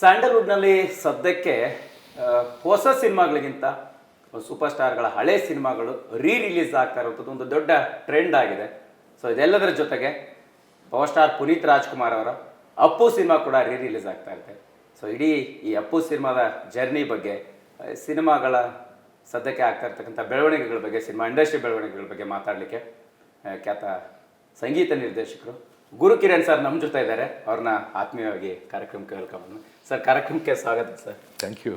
ಸ್ಯಾಂಡಲ್ವುಡ್ನಲ್ಲಿ ಸದ್ಯಕ್ಕೆ ಹೊಸ ಸಿನಿಮಾಗಳಿಗಿಂತ ಸೂಪರ್ ಸ್ಟಾರ್ಗಳ ಹಳೆ ಸಿನಿಮಾಗಳು ರಿಲೀಸ್ ಆಗ್ತಾ ಇರೋದು ಒಂದು ದೊಡ್ಡ ಟ್ರೆಂಡ್ ಆಗಿದೆ. ಸೊ ಇದೆಲ್ಲದರ ಜೊತೆಗೆ ಪವರ್ ಸ್ಟಾರ್ ಪುನೀತ್ ರಾಜ್ಕುಮಾರ್ ಅವರ ಅಪ್ಪು ಸಿನಿಮಾ ಕೂಡ ರಿಲೀಸ್ ಆಗ್ತಾ ಇದೆ. ಸೊ ಇಡೀ ಈ ಅಪ್ಪು ಸಿನಿಮಾದ ಜರ್ನಿ ಬಗ್ಗೆ, ಸಿನಿಮಾಗಳ ಸದ್ಯಕ್ಕೆ ಆಗ್ತಾ ಇರ್ತಕ್ಕಂಥ ಬೆಳವಣಿಗೆಗಳ ಬಗ್ಗೆ, ಸಿನಿಮಾ ಇಂಡಸ್ಟ್ರಿ ಬೆಳವಣಿಗೆಗಳ ಬಗ್ಗೆ ಮಾತಾಡಲಿಕ್ಕೆ ಖ್ಯಾತ ಸಂಗೀತ ನಿರ್ದೇಶಕರು ಗುರುಕಿರಣ್ ಸರ್ ನಮ್ಮ ಜೊತೆ ಇದ್ದಾರೆ. ಅವ್ರನ್ನ ಆತ್ಮೀಯವಾಗಿ ಕಾರ್ಯಕ್ರಮಕ್ಕೆ ವೆಲ್ಕಮ್. ಸರ್, ಕಾರ್ಯಕ್ರಮಕ್ಕೆ ಸ್ವಾಗತ ಸರ್. Thank you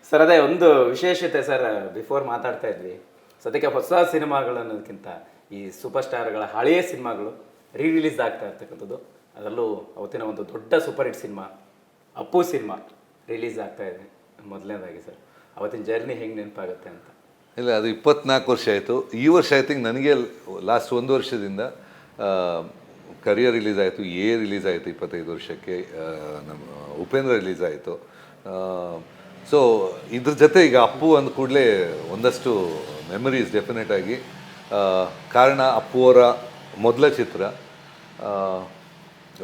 sir. ಅದೇ ಒಂದು ವಿಶೇಷತೆ ಸರ್, ಬಿಫೋರ್ ಮಾತಾಡ್ತಾ ಇದ್ವಿ, ಸದ್ಯಕ್ಕೆ ಹೊಸ ಸಿನಿಮಾಗಳು ಅನ್ನೋದಕ್ಕಿಂತ ಈ ಸೂಪರ್ ಸ್ಟಾರ್ಗಳ ಹಳೆಯ ಸಿನಿಮಾಗಳು ರಿಲೀಸ್ ಆಗ್ತಾ ಇರ್ತಕ್ಕಂಥದ್ದು. ಅದರಲ್ಲೂ ಅವತ್ತಿನ ಒಂದು ದೊಡ್ಡ super hit cinema Appu cinema release ಆಗ್ತಾ ಇದೆ. ಮೊದಲನೇದಾಗಿ ಸರ್, ಅವತ್ತಿನ ಜರ್ನಿ ಹೆಂಗೆ ನೆನಪಾಗುತ್ತೆ ಅಂತ? ಇಲ್ಲ, ಅದು 24 ವರ್ಷ ಆಯಿತು. ಈ ವರ್ಷ ಐ ಥಿಂಕ್ ನನಗೆ ಲಾಸ್ಟ್ 1 ವರ್ಷದಿಂದ ಕರಿಯರ್ ರಿಲೀಸ್ ಆಯಿತು, ರಿಲೀಸ್ ಆಯಿತು 25 ವರ್ಷಕ್ಕೆ, ನಮ್ಮ ಉಪೇಂದ್ರ ರಿಲೀಸ್ ಆಯಿತು. ಸೊ ಇದ್ರ ಜೊತೆ ಈಗ ಅಪ್ಪು ಅಂದ ಕೂಡಲೇ ಒಂದಷ್ಟು ಮೆಮರೀಸ್ ಡೆಫಿನೆಟ್ ಆಗಿ. ಕಾರಣ ಅಪ್ಪು ಅವರ ಮೊದಲ ಚಿತ್ರ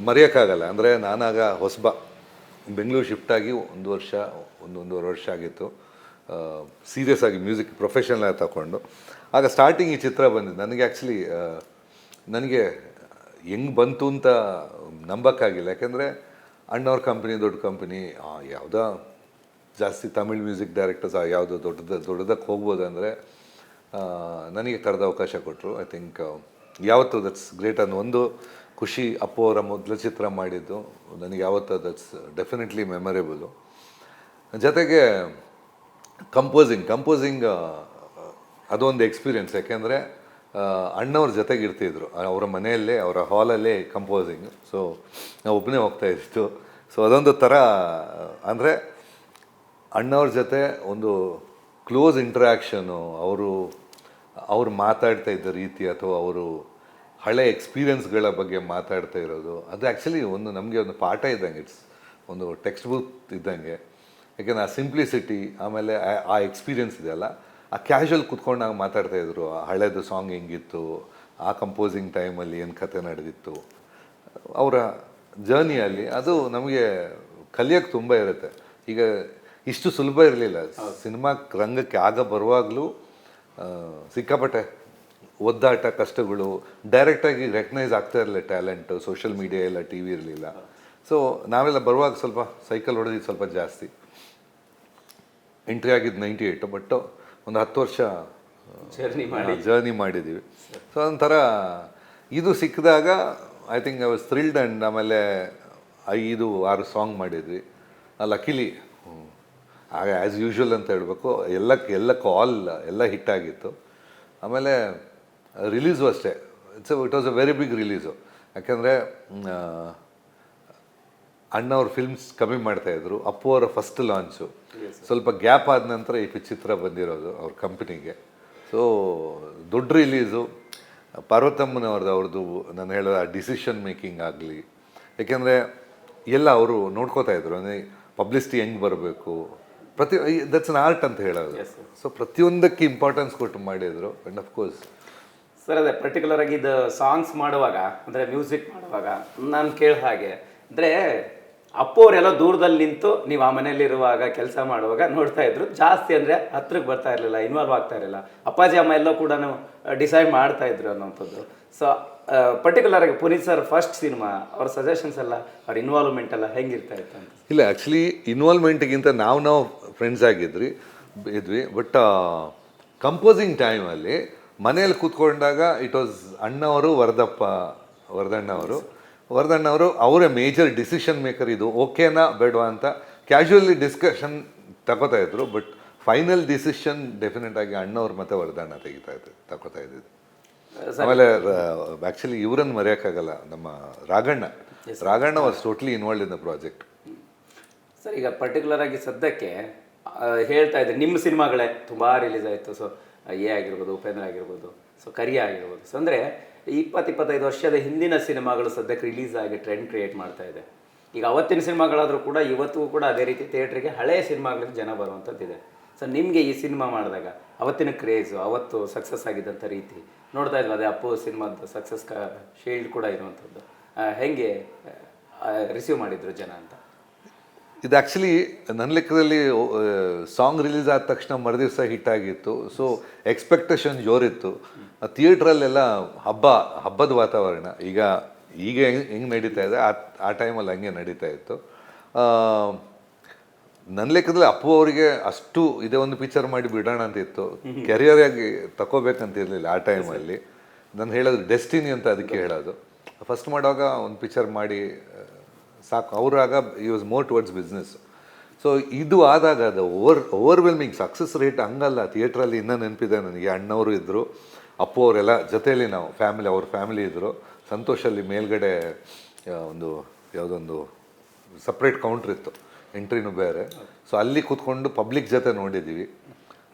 ಮರೆಯೋಕ್ಕಾಗಲ್ಲ. ಅಂದರೆ ನಾನಾಗ ಹೊಸಬ ಬೆಂಗಳೂರು ಶಿಫ್ಟಾಗಿ ಒಂದೂವರೆ ವರ್ಷ ಆಗಿತ್ತು. ಸೀರಿಯಸ್ ಆಗಿ ಮ್ಯೂಸಿಕ್ ಪ್ರೊಫೆಷನಲ್ ಆಗಿ ತಗೊಂಡು ಆಗ ಸ್ಟಾರ್ಟಿಂಗ್ ಈ ಚಿತ್ರ ಬಂದಿದ್ದು. ನನಗೆ ಆ್ಯಕ್ಚುಲಿ ನನಗೆ ಹೆಂಗೆ ಬಂತು ಅಂತ ನಂಬೋಕ್ಕಾಗಿಲ್ಲ. ಯಾಕೆಂದರೆ ಅಣ್ಣವ್ರ ಕಂಪ್ನಿ ದೊಡ್ಡ ಕಂಪ್ನಿ, ಯಾವುದೋ ಜಾಸ್ತಿ ತಮಿಳ್ ಮ್ಯೂಸಿಕ್ ಡೈರೆಕ್ಟರ್ಸ್ ಯಾವುದು ದೊಡ್ಡದಕ್ಕೆ ಹೋಗ್ಬೋದು ಅಂದರೆ ನನಗೆ ಕರೆದ ಅವಕಾಶ ಕೊಟ್ಟರು. ಐ ಥಿಂಕ್ ಯಾವತ್ತು ದಟ್ಸ್ ಗ್ರೇಟ್ ಅನ್ನೋ ಒಂದು ಖುಷಿ. ಅಪ್ಪು ಅವರ ಮೊದಲ ಚಿತ್ರ ಮಾಡಿದ್ದು ನನಗೆ ಯಾವತ್ತು ದಟ್ಸ್ ಡೆಫಿನೆಟ್ಲಿ ಮೆಮೊರೇಬಲು. ಜೊತೆಗೆ ಕಂಪೋಸಿಂಗ್ ಅದೊಂದು ಎಕ್ಸ್ಪೀರಿಯನ್ಸ್. ಯಾಕೆಂದರೆ ಅಣ್ಣವ್ರ ಜೊತೆಗೆ ಇರ್ತಿದ್ರು, ಅವರ ಮನೆಯಲ್ಲೇ, ಅವರ ಹಾಲಲ್ಲೇ ಕಂಪೋಸಿಂಗ್. ಸೊ ನಾವು ಒಬ್ಬನೇ ಹೋಗ್ತಾಯಿತ್ತು. ಸೊ ಅದೊಂದು ಥರ ಅಂದರೆ ಅಣ್ಣವ್ರ ಜೊತೆ ಒಂದು ಕ್ಲೋಸ್ ಇಂಟ್ರ್ಯಾಕ್ಷನು, ಅವರು ಮಾತಾಡ್ತಾ ಇದ್ದ ರೀತಿ ಅಥವಾ ಅವರು ಹಳೆ ಎಕ್ಸ್ಪೀರಿಯನ್ಸ್ಗಳ ಬಗ್ಗೆ ಮಾತಾಡ್ತಾ ಇರೋದು, ಅದು ಆ್ಯಕ್ಚುಲಿ ಒಂದು ನಮಗೆ ಒಂದು ಪಾಠ ಇದ್ದಂಗೆ, ಇಟ್ಸ್ ಒಂದು ಟೆಕ್ಸ್ಟ್ ಬುಕ್ ಇದ್ದಂಗೆ. ಯಾಕೆಂದರೆ ಆ ಸಿಂಪ್ಲಿಸಿಟಿ, ಆಮೇಲೆ ಆ ಎಕ್ಸ್ಪೀರಿಯನ್ಸ್ ಇದೆಯಲ್ಲ, ಆ ಕ್ಯಾಶುವಲ್ ಕುತ್ಕೊಂಡು ನಾವು ಮಾತಾಡ್ತಾಯಿದ್ರು. ಆ ಹಳೇದು ಸಾಂಗ್ ಹೆಂಗಿತ್ತು, ಆ ಕಂಪೋಸಿಂಗ್ ಟೈಮಲ್ಲಿ ಏನು ಕತೆ ನಡೆದಿತ್ತು, ಅವರ ಜರ್ನಿಯಲ್ಲಿ, ಅದು ನಮಗೆ ಕಲಿಯೋಕ್ಕೆ ತುಂಬ ಇರುತ್ತೆ. ಈಗ ಇಷ್ಟು ಸುಲಭ ಇರಲಿಲ್ಲ ಸಿನಿಮಾ ರಂಗಕ್ಕೆ ಆಗ ಬರುವಾಗಲೂ. ಸಿಕ್ಕಾಪಟ್ಟೆ ಒದ್ದಾಟ, ಕಷ್ಟಗಳು, ಡೈರೆಕ್ಟಾಗಿ ರೆಕಗ್ನೈಸ್ ಆಗ್ತಾ ಇರಲಿಲ್ಲ ಟ್ಯಾಲೆಂಟು. ಸೋಷಿಯಲ್ ಮೀಡಿಯಾ ಎಲ್ಲ, ಟಿ ವಿ ಇರಲಿಲ್ಲ. ಸೊ ನಾವೆಲ್ಲ ಬರುವಾಗ ಸ್ವಲ್ಪ ಸೈಕಲ್ ಹೊಡೆದಿದ್ದು ಸ್ವಲ್ಪ ಜಾಸ್ತಿ. ಎಂಟ್ರಿ ಆಗಿದ್ದು 98, ಬಟ್ ಒಂದು 10 ವರ್ಷ ಜರ್ನಿ ಮಾಡಿದ್ದೀವಿ. ಸೊ ಒಂಥರ ಇದು ಸಿಕ್ಕಿದಾಗ I think I was thrilled. And ಆಮೇಲೆ 5-6 ಸಾಂಗ್ ಮಾಡಿದ್ವಿ. ಲಕ್ಕಿಲಿ ಆಗ ಆ್ಯಸ್ ಯೂಶ್ವಲ್ ಅಂತ ಹೇಳಬೇಕು, ಎಲ್ಲ ಕಾಲ್ ಎಲ್ಲ ಹಿಟ್ಟಾಗಿತ್ತು. ಆಮೇಲೆ ರಿಲೀಸು ಅಷ್ಟೇ, it was a very big release. ಯಾಕೆಂದರೆ ಅಣ್ಣವ್ರ ಫಿಲ್ಮ್ಸ್ ಕಮ್ಮಿ ಮಾಡ್ತಾಯಿದ್ರು. ಅಪ್ಪು ಅವರ ಫಸ್ಟ್ ಲಾಂಚು, ಸ್ವಲ್ಪ ಗ್ಯಾಪ್ ಆದ ನಂತರ ಈ ಚಿತ್ರ ಬಂದಿರೋದು ಅವ್ರ ಕಂಪ್ನಿಗೆ. ಸೊ ದೊಡ್ಡ ರಿಲೀಸು. ಅವ್ರದ್ದು ನಾನು ಹೇಳೋದು ಆ ಡಿಸಿಷನ್ ಮೇಕಿಂಗ್ ಆಗಲಿ, ಯಾಕೆಂದರೆ ಎಲ್ಲ ಅವರು ನೋಡ್ಕೋತಾಯಿದ್ರು. ಅಂದರೆ ಪಬ್ಲಿಸಿಟಿ ಹೆಂಗೆ ಬರಬೇಕು, ದಟ್ಸ್ ಅನ್ ಆರ್ಟ್ ಅಂತ ಹೇಳೋದು. ಸೊ ಪ್ರತಿಯೊಂದಕ್ಕೆ ಇಂಪಾರ್ಟೆನ್ಸ್ ಕೊಟ್ಟು ಮಾಡಿದರು. ಆ್ಯಂಡ್ ಅಫ್ಕೋರ್ಸ್ ಸರ್, ಅದೇ ಪರ್ಟಿಕ್ಯುಲರ್ ಆಗಿ ಇದು ಸಾಂಗ್ಸ್ ಮಾಡುವಾಗ, ಅಂದರೆ ಮ್ಯೂಸಿಕ್ ಮಾಡುವಾಗ ನಾನು ಕೇಳೋ ಹಾಗೆ, ಅಂದರೆ ಅಪ್ಪು ಅವರೆಲ್ಲ ದೂರದಲ್ಲಿ ನಿಂತು ನೀವು ಆ ಮನೆಯಲ್ಲಿರುವಾಗ ಕೆಲಸ ಮಾಡುವಾಗ ನೋಡ್ತಾ ಇದ್ರು. ಜಾಸ್ತಿ ಅಂದರೆ ಹತ್ರಕ್ಕೆ ಬರ್ತಾ ಇರಲಿಲ್ಲ, ಇನ್ವಾಲ್ವ್ ಆಗ್ತಾ ಇರಲಿಲ್ಲ. ಅಪ್ಪಾಜಿ ಅಮ್ಮ ಎಲ್ಲ ಕೂಡ ಡಿಸೈಡ್ ಮಾಡ್ತಾ ಇದ್ರು ಅನ್ನೋಂಥದ್ದು. ಸೊ ಪರ್ಟಿಕ್ಯುಲರ್ ಆಗಿ ಪುನೀತ್ ಸರ್ ಫಸ್ಟ್ ಸಿನಿಮಾ, ಅವ್ರ ಸಜೆಷನ್ಸ್ ಎಲ್ಲ, ಅವ್ರ ಇನ್ವಾಲ್ವ್ಮೆಂಟ್ ಎಲ್ಲ ಹೆಂಗಿರ್ತಾ ಇತ್ತು ಅಂತ? ಇಲ್ಲ, ಆ್ಯಕ್ಚುಲಿ ಇನ್ವಾಲ್ವ್ಮೆಂಟ್ಗಿಂತ ನಾವು ಫ್ರೆಂಡ್ಸ್ ಇದ್ವಿ. ಬಟ್ ಕಂಪೋಸಿಂಗ್ ಟೈಮಲ್ಲಿ ಮನೆಯಲ್ಲಿ ಕೂತ್ಕೊಂಡಾಗ ಇಟ್ ವಾಸ್ ಅಣ್ಣವರು, ವರದಣ್ಣವರು ಅವರೇ ಮೇಜರ್ ಡಿಸಿಷನ್ ಮೇಕರ್. ಇದು ಓಕೆನಾ ಬೇಡವಾ ಅಂತ ಕ್ಯಾಶುವಲಿ ಡಿಸ್ಕಷನ್ ತಗೋತಾ ಇದ್ರು. ಬಟ್ ಫೈನಲ್ ಡಿಸಿಷನ್ ಡೆಫಿನೆಟ್ ಆಗಿ ಅಣ್ಣವ್ರು ಮತ್ತು ವರದಣ್ಣ ತಗೋತಾ ಇದ್ದಿದ್ದು. ಆಮೇಲೆ ಆ್ಯಕ್ಚುಲಿ ಇವರನ್ನು ಮರೆಯೋಕ್ಕಾಗಲ್ಲ, ನಮ್ಮ Raghanna was totally involved in the project. Sir, ಈಗ ಪರ್ಟಿಕ್ಯುಲರ್ ಆಗಿ ಸದ್ಯಕ್ಕೆ ಹೇಳ್ತಾ ಇದ್ರಿ ನಿಮ್ಮ ಸಿನಿಮಾಗಳೇ ತುಂಬ ರಿಲೀಸ್ ಆಯಿತು. ಸೊ ಆಗಿರ್ಬೋದು, ಉಪೇಂದ್ರ ಆಗಿರ್ಬೋದು, ಸೊ ಕರಿಯ ಆಗಿರ್ಬೋದು. ಸೊ ಅಂದರೆ 20-25 ವರ್ಷದ ಹಿಂದಿನ ಸಿನಿಮಾಗಳು ಸದ್ಯಕ್ಕೆ ರಿಲೀಸ್ ಆಗಿ ಟ್ರೆಂಡ್ ಕ್ರಿಯೇಟ್ ಮಾಡ್ತಾ ಇದೆ. ಈಗ ಅವತ್ತಿನ ಸಿನಿಮಾಗಳಾದರೂ ಕೂಡ ಇವತ್ತಿಗೂ ಕೂಡ ಅದೇ ರೀತಿ ಥಿಯೇಟ್ರಿಗೆ ಹಳೆಯ ಸಿನಿಮಾಗಳಿಗೆ ಜನ ಬರುವಂಥದ್ದಿದೆ. ಸೊ ನಿಮಗೆ ಈ ಸಿನಿಮಾ ಮಾಡಿದಾಗ ಅವತ್ತಿನ ಕ್ರೇಜು, ಅವತ್ತು ಸಕ್ಸಸ್ ಆಗಿದ್ದಂಥ ರೀತಿ ನೋಡ್ತಾ ಇದ್ವಿ. ಅದೇ ಅಪ್ಪು ಸಿನಿಮಾದ ಸಕ್ಸಸ್ ಶೀಲ್ಡ್ ಕೂಡ ಇರುವಂಥದ್ದು. ಹೆಂಗೆ ರಿಸೀವ್ ಮಾಡಿದ್ರು ಜನ ಅಂತ? ಇದು ಆ್ಯಕ್ಚುಲಿ ನನ್ನ ಲೆಕ್ಕದಲ್ಲಿ ಸಾಂಗ್ ರಿಲೀಸ್ ಆದ ತಕ್ಷಣ ಮರುದಿವಸ ಹಿಟ್ ಆಗಿತ್ತು. So expectation ಜೋರಿತ್ತು. ಥಿಯೇಟ್ರಲ್ಲೆಲ್ಲ ಹಬ್ಬದ ವಾತಾವರಣ. ಈಗ ಹೆಂಗೆ ನಡೀತಾ ಇದೆ ಆ ಟೈಮಲ್ಲಿ ಹಂಗೆ ನಡೀತಾ ಇತ್ತು. ನನ್ನ ಲೆಕ್ಕದಲ್ಲಿ ಅಪ್ಪು ಅವರಿಗೆ ಅಷ್ಟು ಇದೇ ಒಂದು ಪಿಕ್ಚರ್ ಮಾಡಿ ಬಿಡೋಣ ಅಂತ ಇತ್ತು. ಕೆರಿಯರ್ ಆಗಿ ತಗೋಬೇಕಂತ ಇರಲಿಲ್ಲ ಆ ಟೈಮಲ್ಲಿ. ನಾನು ಹೇಳೋದು ಡೆಸ್ಟಿನಿ ಅಂತ ಅದಕ್ಕೆ ಹೇಳೋದು. ಫಸ್ಟ್ ಮಾಡುವಾಗ ಒಂದು ಪಿಕ್ಚರ್ ಮಾಡಿ ಸಾಕು. ಅವರಾಗ ಈ was more towards business. So ಇದು ಆದಾಗ ಅದು ಓವರ್ವೆಲ್ಮಿಂಗ್ ಸಕ್ಸಸ್ ರೇಟ್ ಹಂಗಲ್ಲ. ಥಿಯೇಟ್ರಲ್ಲಿ ಇನ್ನೂ ನೆನಪಿದೆ ನನಗೆ. ಅಣ್ಣವರು ಇದ್ದರು, ಅಪ್ಪು ಅವರೆಲ್ಲ ಜೊತೆಯಲ್ಲಿ ನಾವು ಅವ್ರ ಫ್ಯಾಮಿಲಿ ಇದ್ದರು. ಸಂತೋಷಲ್ಲಿ ಮೇಲ್ಗಡೆ ಒಂದು ಯಾವುದೊಂದು ಸಪ್ರೇಟ್ ಕೌಂಟ್ರ್ ಇತ್ತು, ಎಂಟ್ರಿನೂ ಬೇರೆ. ಸೊ ಅಲ್ಲಿ ಕೂತ್ಕೊಂಡು ಪಬ್ಲಿಕ್ ಜೊತೆ ನೋಡಿದ್ದೀವಿ.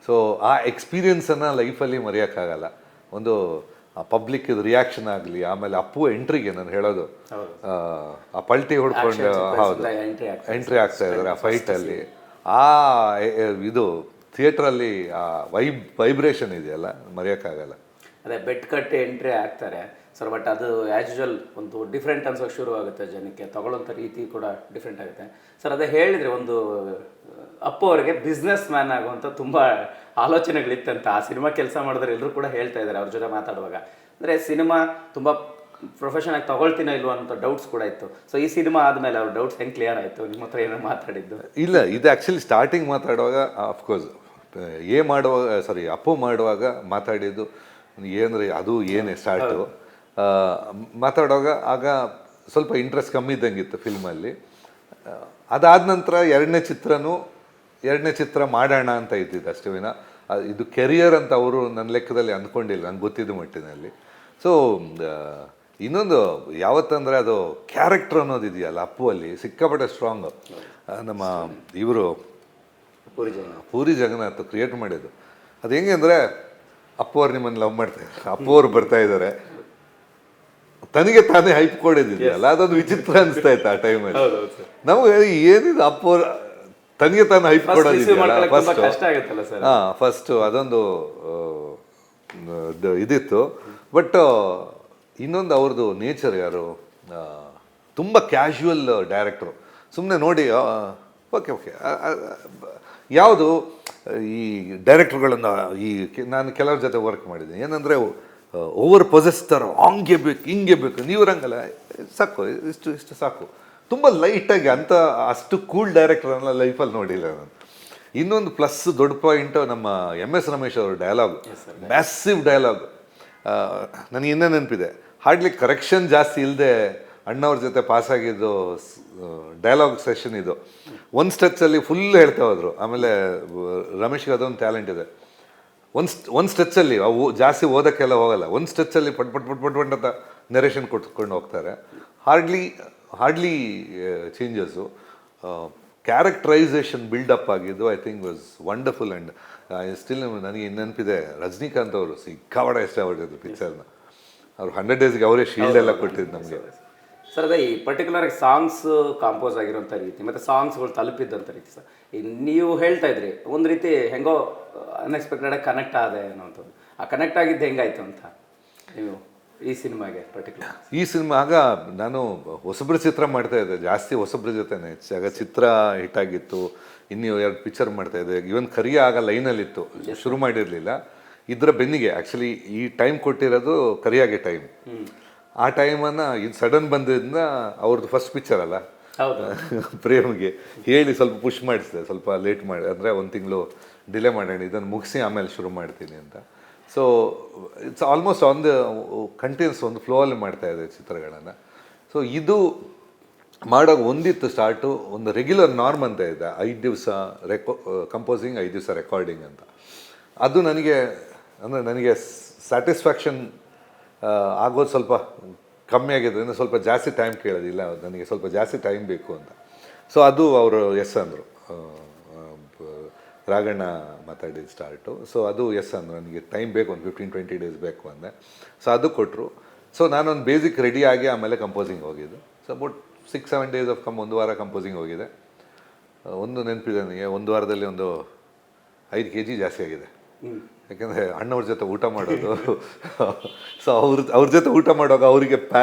ಸೊ ಆ ಎಕ್ಸ್ಪೀರಿಯನ್ಸನ್ನು ಲೈಫಲ್ಲಿ ಮರೆಯೋಕ್ಕಾಗಲ್ಲ. ಒಂದು ಪಬ್ಲಿಕ್ ರಿಯಾಕ್ಷನ್ ಆಗಲಿ, ಆಮೇಲೆ ಅಪ್ಪು ಎಂಟ್ರಿಗೆ ನಾನು ಹೇಳೋದು, ಆ ಪಲ್ಟಿ ಹೊಡ್ಕೊಂಡು ಹೌದು ಎಂಟ್ರಿ ಆಗ್ತಾ ಇದ್ದಾರೆ ಆ ಫೈಟಲ್ಲಿ. ಇದು ಥಿಯೇಟ್ರಲ್ಲಿ ಆ ವೈಬ್ರೇಷನ್ ಇದೆಯಲ್ಲ, ಮರೆಯೋಕ್ಕಾಗಲ್ಲ. ಅದೇ ಬೆಟ್ ಕಟ್ಟಿ ಎಂಟ್ರಿ ಆಗ್ತಾರೆ ಸರ್. ಬಟ್ ಅದು ಆ್ಯಸ್ ಯೂಶುವಲ್ ಒಂದು ಡಿಫ್ರೆಂಟ್ ಅನ್ಸೋಕೆ ಶುರು ಆಗುತ್ತೆ ಜನಕ್ಕೆ. ತಗೊಳ್ಳೋಂಥ ರೀತಿ ಕೂಡ ಡಿಫ್ರೆಂಟ್ ಆಗುತ್ತೆ ಸರ್. ಅದೇ ಹೇಳಿದರೆ ಒಂದು ಅಪ್ಪು ಅವರಿಗೆ ಬಿಸ್ನೆಸ್ ಮ್ಯಾನ್ ಆಗುವಂಥ ತುಂಬ ಆಲೋಚನೆಗಳಿತ್ತಂತ. ಆ ಸಿನಿಮಾ ಕೆಲಸ ಮಾಡಿದ್ರೆ ಎಲ್ಲರೂ ಕೂಡ ಹೇಳ್ತಾ ಇದ್ದಾರೆ ಅವ್ರ ಜೊತೆ ಮಾತಾಡುವಾಗ. ಅಂದರೆ ಸಿನಿಮಾ ತುಂಬ ಪ್ರೊಫೆಷನಾಗಿ ತಗೊಳ್ತೀನೋ ಇಲ್ವೋ ಅಂತ ಡೌಟ್ಸ್ ಕೂಡ ಇತ್ತು. ಸೊ ಈ ಸಿನಿಮಾ ಆದಮೇಲೆ ಅವ್ರ ಡೌಟ್ಸ್ ಹೆಂಗೆ ಕ್ಲಿಯರ್ ಆಯಿತು? ನಿಮ್ಮ ಹತ್ರ ಏನೋ ಮಾತಾಡಿದ್ದು? ಇಲ್ಲ, ಇದು ಆ್ಯಕ್ಚುಲಿ ಸ್ಟಾರ್ಟಿಂಗ್ ಮಾತಾಡುವಾಗ ಅಫ್ಕೋರ್ಸ್ ಅಪ್ಪು ಮಾಡುವಾಗ ಮಾತಾಡಿದ್ದು ಏನಂದರೆ ಅದು ಏನೇ ಸ್ಟಾರ್ಟು ಮಾತಾಡುವಾಗ ಆಗ ಸ್ವಲ್ಪ ಇಂಟ್ರೆಸ್ಟ್ ಕಮ್ಮಿ ಇದ್ದಂಗಿತ್ತು ಫಿಲ್ಮಲ್ಲಿ. ಅದಾದ ನಂತರ ಎರಡನೇ ಚಿತ್ರ ಮಾಡೋಣ ಅಂತ ಇದ್ದಿದ್ದು ಅಷ್ಟೇ ವಿನ ಇದು ಕೆರಿಯರ್ ಅಂತ ಅವರು ನನ್ನ ಲೆಕ್ಕದಲ್ಲಿ ಅಂದ್ಕೊಂಡಿಲ್ಲ, ನಂಗೆ ಗೊತ್ತಿದ್ದ ಮಟ್ಟಿನಲ್ಲಿ. ಸೊ ಇನ್ನೊಂದು ಯಾವತ್ತಂದರೆ ಅದು ಕ್ಯಾರೆಕ್ಟರ್ ಅನ್ನೋದು ಇದೆಯಲ್ಲ ಅಪ್ಪುವಲ್ಲಿ ಸಿಕ್ಕಾಪಟ್ಟೆ ಸ್ಟ್ರಾಂಗು. ನಮ್ಮ ಇವರು ಪೂರಿ ಜಗನ್ನಾಥ್ ಕ್ರಿಯೇಟ್ ಮಾಡಿದ್ದು ಅದು ಹೆಂಗೆ ಅಂದರೆ, ಅಪ್ಪು ಅವ್ರು ನಿಮ್ಮನ್ನು ಲವ್ ಮಾಡ್ತಾಯಿದ್ದಾರೆ, ಅಪ್ಪು ಅವ್ರು ಬರ್ತಾ ಇದ್ದಾರೆ, ತನಗೆ ತಾನೇ ಹೈಪ್ ಕೊಡೋದಿದೆಯಲ್ಲ, ಅದೊಂದು ವಿಚಿತ್ರ ಅನಿಸ್ತಾ ಇತ್ತು ಆ ಟೈಮಲ್ಲಿ ನಮಗೆ. ಏನಿದು ಅಪ್ಪು ಅವ್ರು ತನಗೆ ತಾನು ಹೈಪ್ ಕೊಡೋದಿದೆಯಲ್ಲ ಫಸ್ಟು ಅದೊಂದು ಇದಿತ್ತು. ಬಟ್ ಇನ್ನೊಂದು ಅವ್ರದ್ದು ನೇಚರ್, ಯಾರು ತುಂಬ ಕ್ಯಾಶುವಲ್ ಡೈರೆಕ್ಟ್ರು. ಸುಮ್ಮನೆ ನೋಡಿ ಓಕೆ ಯಾವುದು ಈ ಡೈರೆಕ್ಟ್ರುಗಳನ್ನು ನಾನು ಕೆಲವ್ರ ಜೊತೆ ವರ್ಕ್ ಮಾಡಿದ್ದೀನಿ. ಏನಂದರೆ ಓವರ್ ಪೊಸೆಸ್ತಾರೋ, ಹಂಗೆ ಬೇಕು ಹಿಂಗೆ ಬೇಕು, ನೀವು ರಂಗಲ್ಲ ಸಾಕು, ಇಷ್ಟು ಸಾಕು, ತುಂಬ ಲೈಟಾಗಿ ಅಂತ ಅಷ್ಟು ಕೂಲ್ ಡೈರೆಕ್ಟ್ರನ್ನ ಲೈಫಲ್ಲಿ ನೋಡಿಲ್ಲ ನಾನು. ಇನ್ನೊಂದು ಪ್ಲಸ್ ದೊಡ್ಡ ಪಾಯಿಂಟು ನಮ್ಮ MS ರಮೇಶ್ ಅವ್ರ ಡೈಲಾಗ್, ಮ್ಯಾಸಿವ್ ಡೈಲಾಗ್. ನನಗೆ ಇನ್ನೂ ನೆನಪಿದೆ, ಹಾರ್ಡ್ಲಿ ಕರೆಕ್ಷನ್ ಜಾಸ್ತಿ ಇಲ್ಲದೆ ಅಣ್ಣವ್ರ ಜೊತೆ ಪಾಸಾಗಿದ್ದು ಡೈಲಾಗ್ ಸೆಷನ್ ಇದು. ಒಂದು ಸ್ಟ್ರೆಚ್ಚಲ್ಲಿ ಫುಲ್ ಹೇಳ್ತಾ ಹೋದರು. ಆಮೇಲೆ ರಮೇಶ್ಗೆ ಅದೊಂದು ಟ್ಯಾಲೆಂಟ್ ಇದೆ, ಒಂದು ಸ್ಟ್ರೆಚ್ಚಲ್ಲಿ ಅವು ಜಾಸ್ತಿ ಓದೋಕ್ಕೆಲ್ಲ ಹೋಗಲ್ಲ, ಒಂದು ಸ್ಟ್ರೆಚ್ಚಲ್ಲಿ ಪಟ್ ಅಂತ ನೆರೇಷನ್ ಕೊಟ್ಕೊಂಡು ಹೋಗ್ತಾರೆ. Hardly changes. ಕ್ಯಾರೆಕ್ಟರೈಸೇಷನ್ ಬಿಲ್ಡಪ್ ಆಗಿದ್ದು I think was wonderful. And still ನನಗೆ ನೆನಪಿದೆ, ರಜನಿಕಾಂತ್ ಅವರು ಸಿಕ್ಕಾಪಟ್ಟೆ ಇಷ್ಟಪಟ್ಟಿದ್ದು ಪಿಕ್ಚರ್ನ. ಅವ್ರು 100 ಡೇಸ್ಗೆ ಅವರೇ ಶೀಲ್ಡ್ ಎಲ್ಲ ಕೊಟ್ಟಿದ್ದು ನಮಗೆ. ಸರ್ ಅದೇ ಈ ಪರ್ಟಿಕ್ಯುಲರ್ ಸಾಂಗ್ಸ್ ಕಾಂಪೋಸ್ ಆಗಿರೋಂಥ ರೀತಿ ಮತ್ತು ಸಾಂಗ್ಸ್ಗಳು ತಲುಪಿದ್ದಂಥ ರೀತಿ ಸರ್, ನೀವು ಹೇಳ್ತಾ ಇದ್ರಿ ಒಂದು ರೀತಿ ಹೆಂಗೋ ಅನ್ಎಕ್ಸ್ಪೆಕ್ಟೆಡಾಗಿ ಕನೆಕ್ಟ್ ಆದ ಅನ್ನೋವಂಥದ್ದು. ಆ ಕನೆಕ್ಟ್ ಆಗಿದ್ದು ಹೆಂಗಾಯ್ತು ಅಂತ ನೀವು ಈ ಸಿನಿಮಾಗೆ ಪರ್ಟಿಕ್ಯುಲರ್? ಈ ಸಿನಿಮಾ ಆಗ ನಾನು ಹೊಸಬ್ರ ಚಿತ್ರ ಮಾಡ್ತಾಯಿದ್ದೆ, ಜಾಸ್ತಿ ಹೊಸಬ್ರ ಜೊತೆನೇ. ಆಗ ಚಿತ್ರ ಹಿಟ್ಟಾಗಿತ್ತು, ಇನ್ನೂ 2 ಪಿಕ್ಚರ್ ಮಾಡ್ತಾಯಿದ್ದೆ. ಇವನ್ ಕರಿಯ ಆಗ ಲೈನಲ್ಲಿತ್ತು, ಶುರು ಮಾಡಿರಲಿಲ್ಲ. ಇದರ ಬೆನ್ನಿಗೆ ಆ್ಯಕ್ಚುಲಿ ಈ ಟೈಮ್ ಕೊಟ್ಟಿರೋದು ಕರಿಯಾಗೆ ಟೈಮ್. ಆ ಟೈಮನ್ನು ಇದು ಸಡನ್ ಬಂದಿದ್ದರಿಂದ ಅವ್ರದ್ದು ಫಸ್ಟ್ ಪಿಕ್ಚರ್ ಅಲ್ಲ, ಪ್ರೇಮ್ಗೆ ಹೇಳಿ ಸ್ವಲ್ಪ ಪುಷ್ ಮಾಡಿಸಿದೆ, ಸ್ವಲ್ಪ ಲೇಟ್ ಮಾಡಿ, ಅಂದರೆ 1 ತಿಂಗಳು ಡಿಲೇ ಮಾಡೋಣ, ಇದನ್ನು ಮುಗಿಸಿ ಆಮೇಲೆ ಶುರು ಮಾಡ್ತೀನಿ ಅಂತ. So it's almost on the continuous ಒಂದು ಫ್ಲೋಲ್ಲಿ ಮಾಡ್ತಾಯಿದೆ ಚಿತ್ರಗಳನ್ನು. ಸೊ ಇದು ಮಾಡೋವಾಗ ಒಂದಿತ್ತು ಸ್ಟಾರ್ಟು, ಒಂದು ರೆಗ್ಯುಲರ್ ನಾರ್ಮ್ ಅಂತ ಇದೆ, 5 ದಿವಸ ಕಂಪೋಸಿಂಗ್, 5 ದಿವಸ ರೆಕಾರ್ಡಿಂಗ್ ಅಂತ. ಅದು ನನಗೆ ಸ್ಯಾಟಿಸ್ಫ್ಯಾಕ್ಷನ್ ಆಗೋದು ಸ್ವಲ್ಪ ಕಮ್ಮಿ ಆಗಿದೆ. ಅಂದರೆ ಸ್ವಲ್ಪ ಜಾಸ್ತಿ ಟೈಮ್ ಕೇಳೋದಿಲ್ಲ, ನನಗೆ ಸ್ವಲ್ಪ ಜಾಸ್ತಿ ಟೈಮ್ ಬೇಕು ಅಂತ. ಸೊ ಅದು ಅವರು ಎಸ್ ಅಂದರು, ರಾಘಣ್ಣ ಮಾತಾಡಿದ ಸ್ಟಾರ್ಟು. ಸೊ ಅದು ಎಸ್ ಅಂದರು, ನನಗೆ ಟೈಮ್ ಬೇಕು, ಒಂದು 15-20 ಡೇಸ್ ಬೇಕು ಅಂದೆ. ಸೊ ಅದು ಕೊಟ್ಟರು. ಸೊ ನಾನೊಂದು ಬೇಸಿಕ್ ರೆಡಿ ಆಗಿ ಆಮೇಲೆ ಕಂಪೋಸಿಂಗ್ ಹೋಗಿದ್ದು. ಸೊ ಅಬೌಟ್ 6-7 ಡೇಸ್ ಆಫ್ 1 ವಾರ ಕಂಪೋಸಿಂಗ್ ಹೋಗಿದೆ. ಒಂದು ನೆನಪಿದೆ ನನಗೆ, 1 ವಾರದಲ್ಲಿ ಒಂದು 5 kg ಜಾಸ್ತಿ ಆಗಿದೆ. ಯಾಕೆಂದರೆ ಅಣ್ಣವ್ರ ಜೊತೆ ಊಟ ಮಾಡೋದು. ಸೊ ಅವ್ರ ಜೊತೆ ಊಟ ಮಾಡುವಾಗ ಅವರಿಗೆ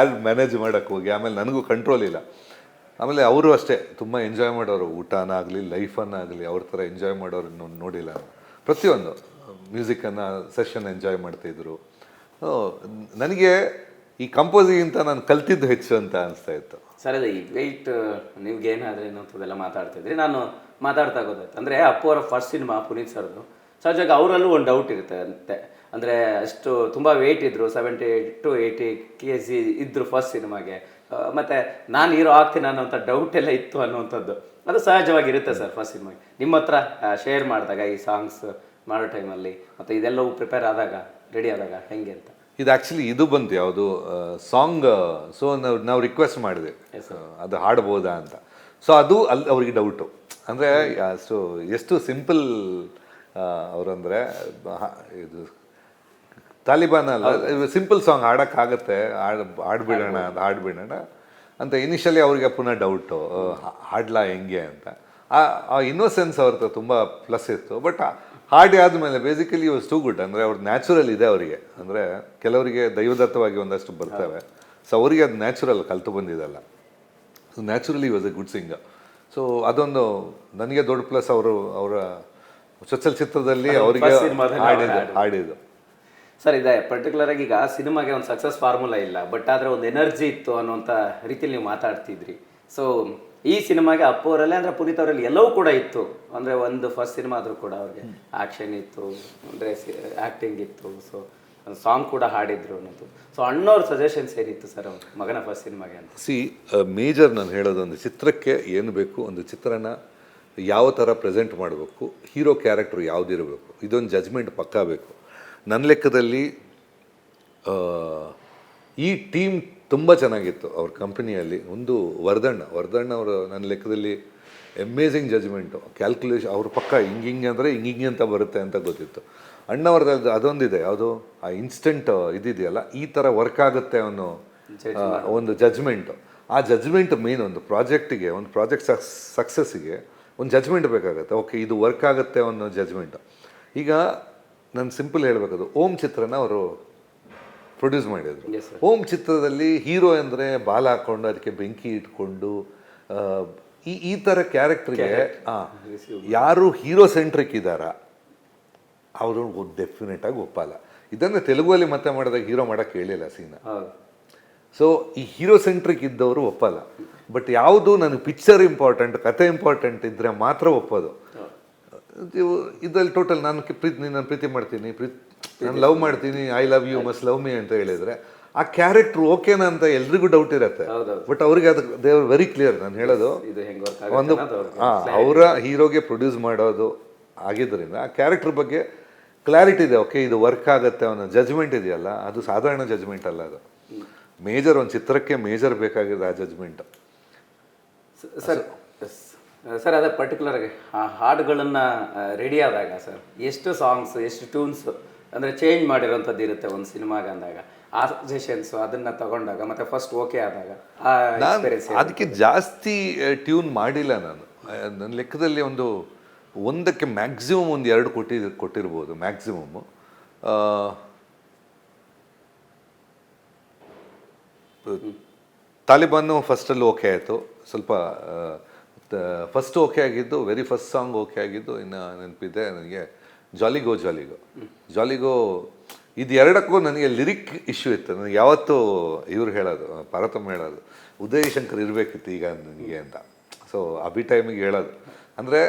ಮ್ಯಾನೇಜ್ ಮಾಡೋಕ್ಕೆ ಹೋಗಿ, ಆಮೇಲೆ ನನಗೂ ಕಂಟ್ರೋಲ್ ಇಲ್ಲ. ಆಮೇಲೆ ಅವರು ಅಷ್ಟೇ ತುಂಬ ಎಂಜಾಯ್ ಮಾಡೋರು, ಊಟನಾಗಲಿ ಲೈಫನ್ನಾಗಲಿ ಅವ್ರ ಥರ ಎಂಜಾಯ್ ಮಾಡೋರು ನೋಡಿಲ್ಲ ನಾನು. ಪ್ರತಿಯೊಂದು ಮ್ಯೂಸಿಕನ್ನು ಸೆಷನ್ ಎಂಜಾಯ್ ಮಾಡ್ತಾಯಿದ್ರು. ನನಗೆ ಈ ಕಂಪೋಸಿಗಿಂತ ನಾನು ಕಲ್ತಿದ್ದು ಹೆಚ್ಚು ಅಂತ ಅನಿಸ್ತಾ ಇತ್ತು. ಸರ್ ಅದು ಈ ವೆಯ್ಟ್ ನೀವು ಗೇನ್ ಆದರೆ ಅನ್ನೋಂಥದ್ದೆಲ್ಲ ಮಾತಾಡ್ತಿದ್ರಿ, ನಾನು ಮಾತಾಡ್ತಾ ಗೊತ್ತಾಯ್ತು. ಅಂದರೆ ಅಪ್ಪು ಅವರ ಫಸ್ಟ್ ಸಿನಿಮಾ ಪುನೀತ್ ಸರ್ದು, ಸಹಜವಾಗಿ ಅವರಲ್ಲೂ ಒಂದು ಡೌಟ್ ಇರುತ್ತೆ ಅಂತೆ. ಅಂದರೆ ಅಷ್ಟು ತುಂಬ ವೆಯ್ಟ್ ಇದ್ದರು, 70 to 80 kg ಇದ್ದರು ಫಸ್ಟ್ ಸಿನಿಮಾಗೆ. ಮತ್ತು ನಾನು ಹೀರೋ ಆಗ್ತೀನಿ ಅನ್ನೋಂಥ ಡೌಟ್ ಎಲ್ಲ ಇತ್ತು ಅನ್ನೋವಂಥದ್ದು. ಅದು ಸಹಜವಾಗಿರುತ್ತೆ ಸರ್ ಫಸ್ಟ್ ಸಿನಿಮಾಗೆ. ನಿಮ್ಮ ಹತ್ರ ಶೇರ್ ಮಾಡಿದಾಗ ಈ ಸಾಂಗ್ಸ್ ಮಾಡೋ ಟೈಮಲ್ಲಿ ಮತ್ತು ಇದೆಲ್ಲವೂ ಪ್ರಿಪೇರ್ ಆದಾಗ, ರೆಡಿ ಆದಾಗ ಹೆಂಗೆ ಅಂತ? ಇದು ಆ್ಯಕ್ಚುಲಿ ಇದು ಬಂತು ಯಾವುದು ಸಾಂಗ್. ಸೊ ನಾವು ರಿಕ್ವೆಸ್ಟ್ ಮಾಡಿದೆ ಅದು ಹಾಡ್ಬೋದಾ ಅಂತ. ಸೊ ಅದು ಅಲ್ಲಿ ಅವ್ರಿಗೆ ಡೌಟು. ಅಂದರೆ ಸೊ ಎಷ್ಟು ಸಿಂಪಲ್ ಅವರಂದರೆ ಇದು ತಾಲಿಬಾನ್ ಅಲ್ಲ, ಸಿಂಪಲ್ ಸಾಂಗ್ ಹಾಡೋಕ್ಕಾಗತ್ತೆ, ಹಾಡ್ಬಿಡೋಣ ಅಂತ ಇನಿಷಿಯಲಿ ಅವ್ರಿಗೆ ಪುನಃ ಡೌಟು, ಹಾಡ್ಲಾ ಹೆಂಗೆ ಅಂತ. ಆ ಇನ್ನೋಸೆನ್ಸ್ ಅವ್ರದ್ದು ತುಂಬ ಪ್ಲಸ್ ಇತ್ತು. ಬಟ್ ಹಾಡಿ ಆದಮೇಲೆ ಬೇಸಿಕಲಿ ವಾಸ್ ಟೂ ಗುಡ್. ಅಂದರೆ ಅವ್ರದ್ದು ನ್ಯಾಚುರಲ್ ಇದೆ ಅವರಿಗೆ. ಅಂದರೆ ಕೆಲವರಿಗೆ ದೈವದತ್ತವಾಗಿ ಒಂದಷ್ಟು ಬರ್ತವೆ. ಸೊ ಅವರಿಗೆ ಅದು ನ್ಯಾಚುರಲ್ ಕಲ್ತು ಬಂದಿದ್ದಲ್ಲ. So naturally was A good singer. So ಅದೊಂದು ನನಗೆ ದೊಡ್ಡ ಪ್ಲಸ್. ಅವರ ಚೊಚ್ಚಲ ಚಿತ್ರದಲ್ಲಿ ಅವರಿಗೆ ಹಾಡಿದ್ದು. ಸರ್ ಇದೆ ಪರ್ಟಿಕ್ಯುಲರಾಗಿ ಈಗ ಸಿನಿಮಾಗೆ ಒಂದು ಸಕ್ಸಸ್ ಫಾರ್ಮುಲಾ ಇಲ್ಲ, ಬಟ್ ಆದರೆ ಒಂದು ಎನರ್ಜಿ ಇತ್ತು ಅನ್ನೋಂಥ ರೀತಿಯಲ್ಲಿ ನೀವು ಮಾತಾಡ್ತಿದ್ರಿ. ಸೊ ಈ ಸಿನಿಮಾಗೆ ಅಪ್ಪು ಅವರಲ್ಲಿ ಅಂದರೆ ಪುನೀತ್ ಅವರಲ್ಲಿ ಎಲ್ಲವೂ ಕೂಡ ಇತ್ತು. ಅಂದರೆ ಒಂದು ಫಸ್ಟ್ ಸಿನಿಮಾ ಆದರೂ ಕೂಡ ಅವ್ರಿಗೆ ಆ್ಯಕ್ಷನ್ ಇತ್ತು, ಅಂದರೆ ಆ್ಯಕ್ಟಿಂಗ್ ಇತ್ತು, ಸೊ ಒಂದು ಸಾಂಗ್ ಕೂಡ ಹಾಡಿದ್ರು ಅನ್ನೋದು. ಸೊ ಅಣ್ಣವ್ರ ಸಜೆಷನ್ಸ್ ಏನಿತ್ತು ಸರ್ ಅವ್ರ ಮಗನ ಫಸ್ಟ್ ಸಿನಿಮಾಗೆ ಅಂತ? ಮೇಜರ್ ನಾನು ಹೇಳೋದೊಂದು ಚಿತ್ರಕ್ಕೆ ಏನು ಬೇಕು, ಒಂದು ಚಿತ್ರನ ಯಾವ ಥರ ಪ್ರೆಸೆಂಟ್ ಮಾಡಬೇಕು, ಹೀರೋ ಕ್ಯಾರೆಕ್ಟ್ರು ಯಾವುದಿರಬೇಕು, ಇದೊಂದು ಜಜ್ಮೆಂಟ್ ಪಕ್ಕಾ ಬೇಕು. ನನ್ನ ಲೆಕ್ಕದಲ್ಲಿ ಈ ಟೀಮ್ ತುಂಬ ಚೆನ್ನಾಗಿತ್ತು ಅವ್ರ ಕಂಪನಿಯಲ್ಲಿ. ಒಂದು ವರ್ಧಣ್ಣ ಅವರು ನನ್ನ ಲೆಕ್ಕದಲ್ಲಿ ಅಮೇಝಿಂಗ್ ಜಜ್ಮೆಂಟು, ಕ್ಯಾಲ್ಕುಲೇಷನ್ ಅವ್ರ ಪಕ್ಕ ಹಿಂಗೆ ಅಂದರೆ ಹಿಂಗೆ ಅಂತ ಬರುತ್ತೆ ಅಂತ ಗೊತ್ತಿತ್ತು. ಅಣ್ಣವ್ರದ್ದು ಅದೊಂದಿದೆ, ಯಾವುದು ಆ ಇನ್ಸ್ಟೆಂಟ್ ಇದಿದೆಯಲ್ಲ, ಈ ಥರ ವರ್ಕ್ ಆಗುತ್ತೆ ಅನ್ನೋ ಒಂದು ಜಜ್ಮೆಂಟು. ಆ ಜಜ್ಮೆಂಟ್ ಮೇನ್ ಒಂದು ಪ್ರಾಜೆಕ್ಟಿಗೆ, ಒಂದು ಪ್ರಾಜೆಕ್ಟ್ ಸಕ್ಸಸ್ಸಿಗೆ ಒಂದು ಜಜ್ಮೆಂಟ್ ಬೇಕಾಗುತ್ತೆ. ಓಕೆ ಇದು ವರ್ಕ್ ಆಗುತ್ತೆ ಅನ್ನೋ ಜಜ್ಮೆಂಟು. ಈಗ ನಾನು ಸಿಂಪಲ್ ಹೇಳಬೇಕದು, ಓಂ ಚಿತ್ರನ ಅವರು ಪ್ರೊಡ್ಯೂಸ್ ಮಾಡಿದರು. ಓಂ ಚಿತ್ರದಲ್ಲಿ ಹೀರೋ ಅಂದರೆ ಬಾಲ ಹಾಕ್ಕೊಂಡು ಅದಕ್ಕೆ ಬೆಂಕಿ ಇಟ್ಕೊಂಡು ಈ ಥರ ಕ್ಯಾರೆಕ್ಟ್ರಿಗೆ ಯಾರು ಹೀರೋ ಸೆಂಟ್ರಿಕ್ ಇದ್ದಾರ ಅವರು ಡೆಫಿನೆಟಾಗಿ ಒಪ್ಪಲ್ಲ. ಇದನ್ನು ತೆಲುಗುವಲ್ಲಿ ಮತ್ತೆ ಮಾಡಿದಾಗ ಹೀರೋ ಮಾಡೋಕ್ಕೆ ಹೇಳಿಲ್ಲ ಸೀನ. ಸೊ ಈ ಹೀರೋ ಸೆಂಟ್ರಿಕ್ ಇದ್ದವರು ಒಪ್ಪಲ್ಲ. ಬಟ್ ಯಾವುದು ನನಗೆ ಪಿಕ್ಚರ್ ಇಂಪಾರ್ಟೆಂಟ್, ಕತೆ ಇಂಪಾರ್ಟೆಂಟ್ ಇದ್ದರೆ ಮಾತ್ರ ಒಪ್ಪೋದು. ಇದರಲ್ಲಿ ಟೋಟಲ್ ನಾನು ಪ್ರೀತಿ ಮಾಡ್ತೀನಿ, ನಾನು ಲವ್ ಮಾಡ್ತೀನಿ, I love you must love me ಅಂತ ಹೇಳಿದರೆ ಆ ಕ್ಯಾರೆಕ್ಟ್ರು ಓಕೆನಾ ಅಂತ ಎಲ್ರಿಗೂ ಡೌಟ್ ಇರುತ್ತೆ. ಬಟ್ ಅವ್ರಿಗೆ ಅದು ದೇ ಆರ್ ವೆರಿ ಕ್ಲಿಯರ್. ನಾನು ಹೇಳೋದು ಒಂದು ಅವರ ಹೀರೋಗೆ ಪ್ರೊಡ್ಯೂಸ್ ಮಾಡೋದು ಆಗಿದ್ದರಿಂದ ಆ ಕ್ಯಾರೆಕ್ಟರ್ ಬಗ್ಗೆ ಕ್ಲಾರಿಟಿ ಇದೆ. ಓಕೆ ಇದು ವರ್ಕ್ ಆಗುತ್ತೆ ಅನ್ನೋ ಜಜ್ಮೆಂಟ್ ಇದೆಯಲ್ಲ, ಅದು ಸಾಧಾರಣ ಜಜ್ಮೆಂಟ್ ಅಲ್ಲ, ಅದು ಮೇಜರ್. ಒಂದು ಚಿತ್ರಕ್ಕೆ ಮೇಜರ್ ಬೇಕಾಗಿದೆ ಆ ಜಜ್ಮೆಂಟ್. ಸರ್ ಅದೇ ಪರ್ಟಿಕ್ಯುಲರ್ಗೆ ಆ ಹಾಡುಗಳನ್ನು ರೆಡಿ ಆದಾಗ ಸರ್ ಎಷ್ಟು ಸಾಂಗ್ಸ್, ಎಷ್ಟು ಟ್ಯೂನ್ಸ್ ಅಂದರೆ ಚೇಂಜ್ ಮಾಡಿರೋಂಥದ್ದು ಇರುತ್ತೆ ಒಂದು ಸಿನಿಮಾಗೆ ಅಂದಾಗ, ಆ ಸಜೆಷನ್ಸು ಅದನ್ನು ತಗೊಂಡಾಗ ಮತ್ತು ಫಸ್ಟ್ ಓಕೆ ಆದಾಗ ಆ ಎಕ್ಸ್ಪೀರಿಯನ್ಸ್? ಅದಕ್ಕೆ ಜಾಸ್ತಿ ಟ್ಯೂನ್ ಮಾಡಿಲ್ಲ ನಾನು. ನನ್ನ ಲೆಕ್ಕದಲ್ಲಿ ಒಂದಕ್ಕೆ ಮ್ಯಾಕ್ಸಿಮಮ್ ಒಂದು 2 ಕೊಟ್ಟಿರ್ಬೋದು ಮ್ಯಾಕ್ಸಿಮಮ್ಮು. ತಾಲಿಬಾನು ಫಸ್ಟಲ್ಲಿ ಓಕೆ ಆಯಿತು. ಸ್ವಲ್ಪ ಫಸ್ಟ್ ಓಕೆ ಆಗಿದ್ದು, ವೆರಿ ಫಸ್ಟ್ ಸಾಂಗ್ ಓಕೆ ಆಗಿದ್ದು, ಇನ್ನು ನೆನಪಿದೆ ನನಗೆ ಜಾಲಿಗೋ ಇದು ಎರಡಕ್ಕೂ ನನಗೆ ಲಿರಿಕ್ ಇಶ್ಯೂ ಇತ್ತು. ನನಗೆ ಯಾವತ್ತೂ ಇವ್ರು ಹೇಳೋದು, ಪಾರ್ವತಮ್ಮ ಹೇಳೋದು, ಉದಯ್ ಶಂಕರ್ ಇರಬೇಕಿತ್ತು ಈಗ ನನಗೆ ಅಂತ. ಸೊ ಅಭಿ ಟೈಮಿಗೆ ಹೇಳೋದು ಅಂದರೆ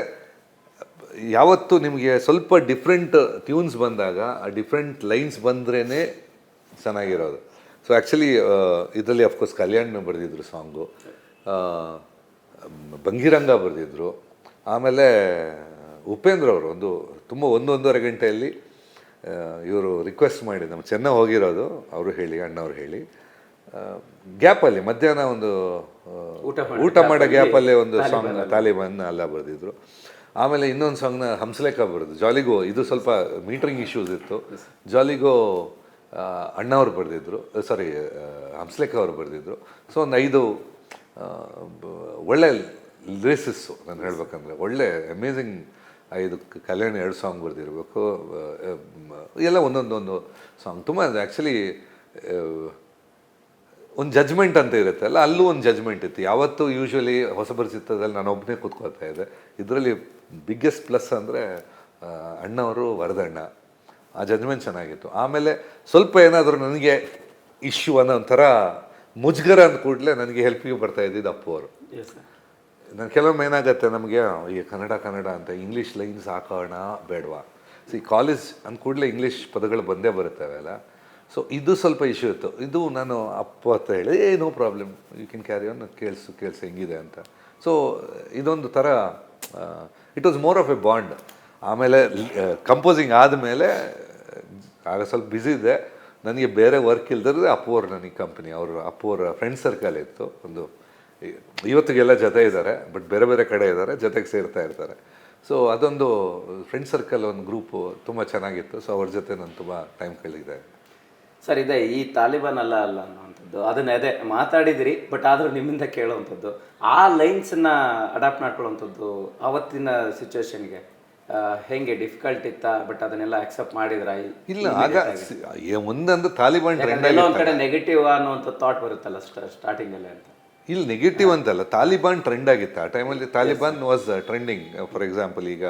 ಯಾವತ್ತು ನಿಮಗೆ ಸ್ವಲ್ಪ ಡಿಫ್ರೆಂಟ್ ಟ್ಯೂನ್ಸ್ ಬಂದಾಗ ಆ ಡಿಫ್ರೆಂಟ್ ಲೈನ್ಸ್ ಬಂದ್ರೇ ಚೆನ್ನಾಗಿರೋದು. ಸೊ ಆ್ಯಕ್ಚುಲಿ ಇದರಲ್ಲಿ ಅಫ್ಕೋರ್ಸ್ ಕಲ್ಯಾಣ್ ಬರೆದಿದ್ರು ಸಾಂಗು, ಬಂಗಿರಂಗ ಬರೆದಿದ್ರು, ಆಮೇಲೆ ಉಪೇಂದ್ರ ಅವರು ತುಂಬ 1.5 ಗಂಟೆಯಲ್ಲಿ ಇವರು ರಿಕ್ವೆಸ್ಟ್ ಮಾಡಿ ನಮ್ಮ ಚೆನ್ನಾಗಿ ಹೋಗಿರೋದು ಅವರು ಹೇಳಿ, ಅಣ್ಣವ್ರು ಹೇಳಿ, ಗ್ಯಾಪಲ್ಲಿ ಮಧ್ಯಾಹ್ನ ಊಟ ಮಾಡೋ ಗ್ಯಾಪಲ್ಲೇ ಒಂದು ಸಾಂಗ್ ತಾಲಿಬಾನ್ ಅಲ್ಲ ಬರೆದಿದ್ರು. ಆಮೇಲೆ ಇನ್ನೊಂದು ಸಾಂಗ್ನ ಹಂಸಲೇಖ ಬರೆದು, ಜಾಲಿಗೋ ಇದು ಸ್ವಲ್ಪ ಮೀಟ್ರಿಂಗ್ ಇಶ್ಯೂಸ್ ಇತ್ತು, ಜಾಲಿಗೋ ಅಣ್ಣವ್ರು ಬರೆದಿದ್ರು, ಸಾರಿ ಹಂಸಲೇಖ ಅವರು ಬರೆದಿದ್ರು. ಸೊ ಒಂದು 5 ಒಳ್ಳೆ ಲಿರಿಸಿಸ್ಸು ನಾನು ಹೇಳ್ಬೇಕಂದ್ರೆ, ಒಳ್ಳೆ ಅಮೇಝಿಂಗ್ 5 ಕಲ್ಯಾಣ್ 2 ಸಾಂಗ್ ಬರೆದಿರಬೇಕು. ಎಲ್ಲ ಒಂದೊಂದು ಸಾಂಗ್ ತುಂಬ ಆ್ಯಕ್ಚುಲಿ ಒಂದು ಜಜ್ಮೆಂಟ್ ಅಂತ ಇರುತ್ತೆ ಅಲ್ಲ, ಅಲ್ಲೂ ಒಂದು ಜಜ್ಮೆಂಟ್ ಇತ್ತು. ಯಾವತ್ತೂ ಯೂಶ್ವಲಿ ಹೊಸಬರ ಚಿತ್ರದಲ್ಲಿ ನಾನು ಒಬ್ಬನೇ ಕೂತ್ಕೊಳ್ತಾ ಇದ್ದೆ. ಇದರಲ್ಲಿ ಬಿಗ್ಗೆಸ್ಟ್ ಪ್ಲಸ್ ಅಂದರೆ ಅಣ್ಣವರು ವರದಣ್ಣ, ಆ ಜಜ್ಮೆಂಟ್ ಚೆನ್ನಾಗಿತ್ತು. ಆಮೇಲೆ ಸ್ವಲ್ಪ ಏನಾದರೂ ನನಗೆ ಇಶ್ಯೂ ಅನ್ನೋ ಒಂಥರ ಮುಜುಗರ ಅಂದ ಕೂಡಲೇ ನನಗೆ ಹೆಲ್ಪಿಗೆ ಬರ್ತಾ ಇದ್ದಿದ್ದು ಅಪ್ಪು ಅವರು. ನಾನು ಕೆಲವೊಮ್ಮೆ ಏನಾಗುತ್ತೆ ನಮಗೆ ಈ ಕನ್ನಡ ಅಂತ ಇಂಗ್ಲೀಷ್ ಲೈನ್ಸ್ ಹಾಕೋಣ ಬೇಡವಾ, ಕಾಲೇಜ್ ಅಂದ ಕೂಡಲೇ ಇಂಗ್ಲೀಷ್ ಪದಗಳು ಬಂದೇ ಬರುತ್ತವೆ ಅಲ್ಲ. ಸೊ ಇದು ಸ್ವಲ್ಪ ಇಶ್ಯೂ ಇತ್ತು. ಇದು ನಾನು ಅಪ್ಪ ಹತ್ರ ಹೇಳಿ no problem, you can carry on, ಕೇಳಿಸು ಹೆಂಗಿದೆ ಅಂತ. ಸೊ ಇದೊಂದು ಥರ it was more of a bond. ಆಮೇಲೆ ಕಂಪೋಸಿಂಗ್ ಆದಮೇಲೆ ಆಗ ಸ್ವಲ್ಪ ಬ್ಯುಸಿ ಇದೆ, ನನಗೆ ಬೇರೆ ವರ್ಕ್ ಇಲ್ದಿದ್ರೆ ಅಪ್ಪು ಅವ್ರು ನನಗೆ ಕಂಪ್ನಿ, ಅವರು ಅಪ್ಪು ಅವರ ಫ್ರೆಂಡ್ ಸರ್ಕಲ್ ಇತ್ತು ಒಂದು. ಇವತ್ತಿಗೆಲ್ಲ ಜೊತೆ ಇದ್ದಾರೆ, ಬಟ್ ಬೇರೆ ಬೇರೆ ಕಡೆ ಇದ್ದಾರೆ, ಜೊತೆಗೆ ಸೇರ್ತಾ ಇರ್ತಾರೆ. ಸೊ ಅದೊಂದು ಫ್ರೆಂಡ್ ಸರ್ಕಲ್ ಒಂದು ಗ್ರೂಪು ತುಂಬ ಚೆನ್ನಾಗಿತ್ತು. ಸೊ ಅವ್ರ ಜೊತೆ ನಾನು ತುಂಬ ಟೈಮ್ ಕಳೆದಿದ್ದೆ. ಸರ್ ಇದೆ ಈ ತಾಲಿಬಾನ್ ಅಲ್ಲ ಅನ್ನುವಂಥದ್ದು, ಅದನ್ನ ಅದೇ ಮಾತಾಡಿದಿರಿ, ಬಟ್ ಆದರೂ ನಿಮ್ಮಿಂದ ಕೇಳುವಂಥದ್ದು, ಆ ಲೈನ್ಸನ್ನ ಅಡಾಪ್ಟ್ ಮಾಡ್ಕೊಳ್ಳುವಂಥದ್ದು ಆವತ್ತಿನ ಸಿಚುವೇಶನ್ಗೆ ಹೆಂಗೆ ಡಿಫಿಕಲ್ಟ್ ಇತ್ತಾ? ಬಟ್ ಅದನ್ನೆಲ್ಲ ಅಕ್ಸೆಪ್ಟ್ ಮಾಡಿದ್ರ? ಇಲ್ಲ, ಆಗ ಮುಂದಂದು ತಾಲಿಬಾನ್ ಟ್ರೆಂಡ್ ಎಲ್ಲ ಒಂದು ಕಡೆ ನೆಗೆಟಿವ್ ಅನ್ನುವಂಥ ಥಾಟ್ ಬರುತ್ತಲ್ಲ ಸ್ಟಾರ್ಟಿಂಗಲ್ಲೇ ಅಂತ. ಇಲ್ಲಿ ನೆಗೆಟಿವ್ ಅಂತಲ್ಲ, ತಾಲಿಬಾನ್ ಟ್ರೆಂಡ್ ಆಗಿತ್ತು ಆ ಟೈಮಲ್ಲಿ. Taliban was trending. For example ಈಗ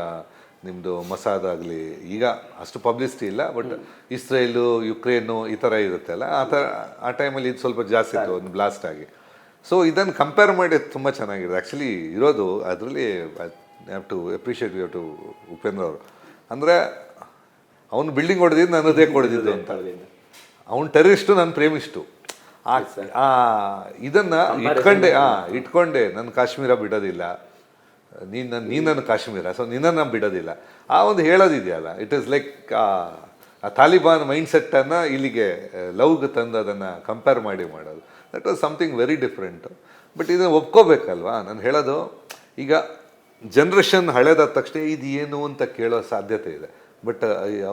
ನಿಮ್ಮದು ಮಸಾದ್ ಆಗಲಿ, ಈಗ ಅಷ್ಟು ಪಬ್ಲಿಸಿಟಿ ಇಲ್ಲ, ಬಟ್ ಇಸ್ರೇಲು, ಯುಕ್ರೇನು ಈ ಥರ ಇರುತ್ತಲ್ಲ, ಆ ಥರ ಆ ಟೈಮಲ್ಲಿ ಇದು ಸ್ವಲ್ಪ ಜಾಸ್ತಿ ಇತ್ತು, ಒಂದು ಬ್ಲಾಸ್ಟ್ ಆಗಿ. ಸೊ ಇದನ್ನು ಕಂಪೇರ್ ಮಾಡಿ ತುಂಬ ಚೆನ್ನಾಗಿದೆ ಆ್ಯಕ್ಚುಲಿ ಇರೋದು. ಅದರಲ್ಲಿ have to appreciate you to Upendra ಅವರು. ಅಂದರೆ ಅವನು ಬಿಲ್ಡಿಂಗ್ ಹೊಡೆದಿದ್ದು ನಾನು ಅದೇ ಹೊಡೆದಿದ್ದು ಅಂತ. ಅವನು ಟೆರರಿಸ್ಟು, ನಾನು ಪ್ರೇಮಿಸ್ಟು. ಇದನ್ನು ಇಟ್ಕೊಂಡೆ ನನ್ನ ಕಾಶ್ಮೀರ ಬಿಡೋದಿಲ್ಲ, ನೀನು ನನ್ನ ಕಾಶ್ಮೀರ, ಸೊ ನಿನ್ನನ್ನು ಬಿಡೋದಿಲ್ಲ, ಆ ಒಂದು ಹೇಳೋದಿದೆಯಲ್ಲ, ಇಟ್ ಈಸ್ ಲೈಕ್ ಆ ತಾಲಿಬಾನ್ ಮೈಂಡ್ಸೆಟ್ಟನ್ನು ಇಲ್ಲಿಗೆ ಲವ್ಗೆ ತಂದು ಅದನ್ನು ಕಂಪೇರ್ ಮಾಡೋದು, that was something very different. But ಇದನ್ನು ಒಪ್ಕೋಬೇಕಲ್ವಾ. ನಾನು ಹೇಳೋದು, ಈಗ ಜನ್ರೇಷನ್ ಹಳೇದಾದ ತಕ್ಷಣ ಇದು ಏನು ಅಂತ ಕೇಳೋ ಸಾಧ್ಯತೆ ಇದೆ. ಬಟ್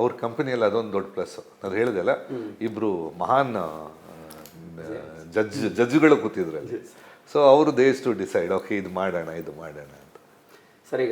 ಅವ್ರ ಕಂಪನಿಯಲ್ಲಿ ಅದೊಂದು ದೊಡ್ಡ ಪ್ಲಸ್. ನಾನು ಹೇಳಿದೆಲ್ಲ, ಇಬ್ಬರು ಮಹಾನ್ ಜಡ್ಜ್ಗಳು ಕೂತಿದ್ರಲ್ಲಿ. ಸೊ ಅವರು ದೇ ಟು ಡಿಸೈಡ್, ಓಕೆ ಇದು ಮಾಡೋಣ ಅಂತ. ಸರಿ.